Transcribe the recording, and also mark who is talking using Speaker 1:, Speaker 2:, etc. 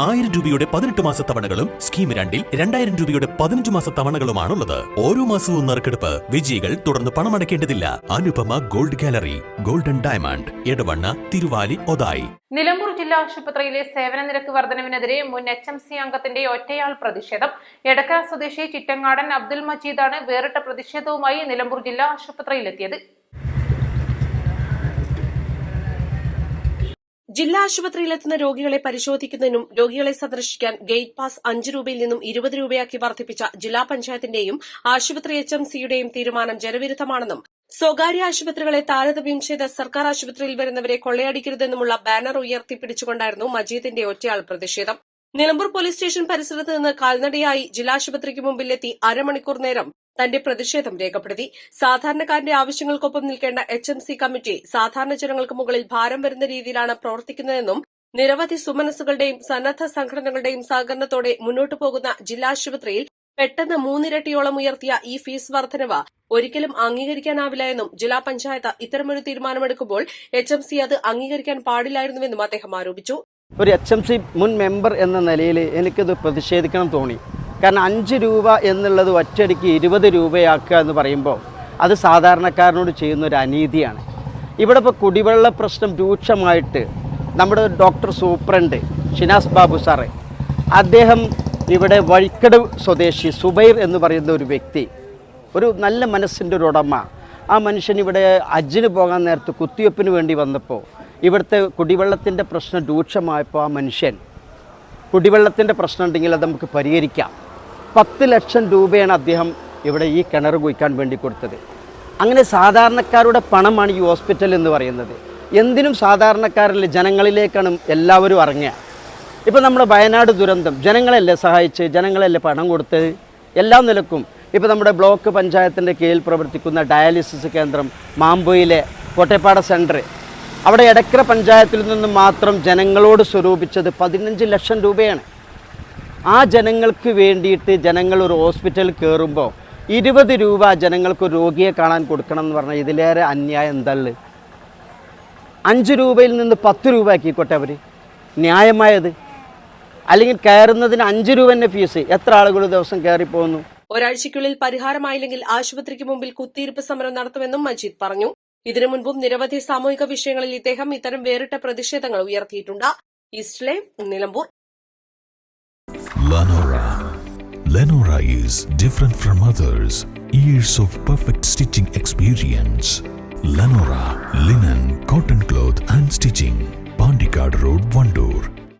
Speaker 1: 1000 രൂപയുടെ 18 മാസ തവണകളും സ്കീം 2-ൽ 2000 രൂപയുടെ 15 മാസ തവണകളുമാണുള്ളത്. ഓരോ മാസവും നറുക്കെടുപ്പ്. വിജയികൾ തുടർന്ന് പണമടയ്ക്കേണ്ടതില്ല. Anupama gold gallery, golden diamond, Edavanna, Thiruvali, Othayi.
Speaker 2: Nilambur ജില്ലാ ആശുപത്രിയിലെ സേവന നിരക്ക് വർധനവിനെതിരെ മുൻ HMC അംഗത്തിന്റെ ഒറ്റയാൾ പ്രതിഷേധം. എടക്കര സ്വദേശി ചിറ്റങ്ങാടൻ അബ്ദുൽ മജീദാണ് വേറിട്ട പ്രതിഷേധവുമായി നിലമ്പൂർ ജില്ലാ ആശുപത്രിയിലെത്തിയത്.
Speaker 3: ജില്ലാ ആശുപത്രിയിലെത്തുന്ന രോഗികളെ പരിശോധിക്കുന്നതിനും രോഗികളെ സന്ദർശിക്കാൻ ഗേറ്റ് പാസ് 5 രൂപയിൽ നിന്നും 20 രൂപയാക്കി വർദ്ധിപ്പിച്ച ജില്ലാ പഞ്ചായത്തിന്റെയും ആശുപത്രി HMCയുടെയും തീരുമാനം ജനവിരുദ്ധമാണെന്നും സ്വകാര്യ ആശുപത്രികളെ താരതമ്യം ചെയ്ത് സർക്കാർ ആശുപത്രിയിൽ വരുന്നവരെ കൊള്ളയടിക്കരുതെന്നുമുള്ള ബാനർ ഉയർത്തിപ്പിടിച്ചുകൊണ്ടായിരുന്നു മജീദിന്റെ ഒറ്റയാൾ പ്രതിഷേധം. നിലമ്പൂർ പോലീസ് സ്റ്റേഷൻ പരിസരത്ത് നിന്ന് കാൽനടയായി ജില്ലാശുപത്രിക്ക് മുമ്പിലെത്തി അരമണിക്കൂർ നേരം തന്റെ പ്രതിഷേധം രേഖപ്പെടുത്തി. സാധാരണക്കാരന്റെ ആവശ്യങ്ങൾക്കൊപ്പം നിൽക്കേണ്ട HMC കമ്മിറ്റി സാധാരണ ജനങ്ങൾക്ക് മുകളിൽ ഭാരം വരുന്ന രീതിയിലാണ് പ്രവർത്തിക്കുന്നതെന്നും നിരവധി സുമനസ്സുകളുടെയും സന്നദ്ധ സംഘടനകളുടെയും സഹകരണത്തോടെ മുന്നോട്ടു പോകുന്ന ജില്ലാ ആശുപത്രിയിൽ പെട്ടെന്ന് 3 ഇരട്ടിയോളം ഉയർത്തിയ ഈ ഫീസ് വർധനവ് ഒരിക്കലും അംഗീകരിക്കാനാവില്ല എന്നും ജില്ലാ പഞ്ചായത്ത് ഇത്തരമൊരു തീരുമാനമെടുക്കുമ്പോൾ HMC അത് അംഗീകരിക്കാൻ പാടില്ലായിരുന്നുവെന്നും അദ്ദേഹം ആരോപിച്ചു.
Speaker 4: ഒരു HMC മുൻ മെമ്പർ എന്ന നിലയിൽ എനിക്കത് പ്രതിഷേധിക്കണം തോന്നി. കാരണം 5 രൂപ എന്നുള്ളത് ഒറ്റയടിക്ക് 20 രൂപയാക്കുക എന്ന് പറയുമ്പോൾ അത് സാധാരണക്കാരനോട് ചെയ്യുന്നൊരു അനീതിയാണ്. ഇവിടെ ഇപ്പോൾ കുടിവെള്ള പ്രശ്നം രൂക്ഷമായിട്ട് നമ്മുടെ doctor superintendent Shinas Babu sir, അദ്ദേഹം ഇവിടെ വഴിക്കടവ് സ്വദേശി സുബൈർ എന്ന് പറയുന്ന ഒരു വ്യക്തി, ഒരു നല്ല മനസ്സിൻ്റെ ഒരു ഉടമ, ആ മനുഷ്യൻ ഇവിടെ ഹജ്ജിന് പോകാൻ നേരത്ത് കുത്തിവെപ്പിന് വേണ്ടി വന്നപ്പോൾ ഇവിടുത്തെ കുടിവെള്ളത്തിൻ്റെ പ്രശ്നം രൂക്ഷമായപ്പോൾ ആ മനുഷ്യൻ കുടിവെള്ളത്തിൻ്റെ പ്രശ്നം ഉണ്ടെങ്കിൽ അത് നമുക്ക് പരിഹരിക്കാം, 10 ലക്ഷം രൂപയാണ് അദ്ദേഹം ഇവിടെ ഈ കിണർ കുഴിക്കാൻ വേണ്ടി കൊടുത്തത്. അങ്ങനെ സാധാരണക്കാരുടെ പണമാണ് ഈ ഹോസ്പിറ്റൽ എന്ന് പറയുന്നത്. എന്തിനും സാധാരണക്കാരിലെ ജനങ്ങളിലേക്കാണ് എല്ലാവരും ഇറങ്ങുക. ഇപ്പോൾ നമ്മുടെ വയനാട് ദുരന്തം ജനങ്ങളല്ലേ സഹായിച്ച്, ജനങ്ങളല്ലേ പണം കൊടുത്തത് എല്ലാ നിലക്കും. ഇപ്പോൾ നമ്മുടെ ബ്ലോക്ക് പഞ്ചായത്തിൻ്റെ കീഴിൽ പ്രവർത്തിക്കുന്ന ഡയാലിസിസ് കേന്ദ്രം മാമ്പൊയിലെ കോട്ടയപ്പാട സെൻറ്റർ, അവിടെ എടക്കര പഞ്ചായത്തിൽ നിന്നും മാത്രം ജനങ്ങളോട് സ്വരൂപിച്ചത് 15 ലക്ഷം രൂപയാണ്. ആ ജനങ്ങൾക്ക് വേണ്ടിയിട്ട് ജനങ്ങൾ ഒരു ഹോസ്പിറ്റലിൽ കയറുമ്പോൾ 20 രൂപ ജനങ്ങൾക്ക് രോഗിയെ കാണാൻ കൊടുക്കണം എന്ന് പറഞ്ഞാൽ ഇതിലേറെ അന്യായം എന്തള്ളു. 5 രൂപയിൽ നിന്ന് 10 രൂപ ആക്കിക്കോട്ടെ അവർ, ന്യായമായത്. അല്ലെങ്കിൽ കയറുന്നതിന് 5 രൂപ തന്നെ ഫീസ്. എത്ര ആളുകൾ ദിവസം കയറിപ്പോകുന്നു?
Speaker 3: ഒരാഴ്ചയ്ക്കുള്ളിൽ പരിഹാരമായില്ലെങ്കിൽ ആശുപത്രിക്ക് മുമ്പിൽ കുത്തിയിരിപ്പ് സമരം നടത്തുമെന്നും മജീദ് പറഞ്ഞു. ഇതിനു മുൻപും നിരവധി സാമൂഹിക വിഷയങ്ങളിൽ ഇദ്ദേഹം ഇത്തരം വേറിട്ട പ്രതിഷേധങ്ങൾ ഉയർത്തിയിട്ടുണ്ട്. East live, Nilambur.
Speaker 1: Lenora is different from others. Years of perfect stitching experience. Lenora linen, cotton cloth and stitching. Pandikad Road, Vandoor.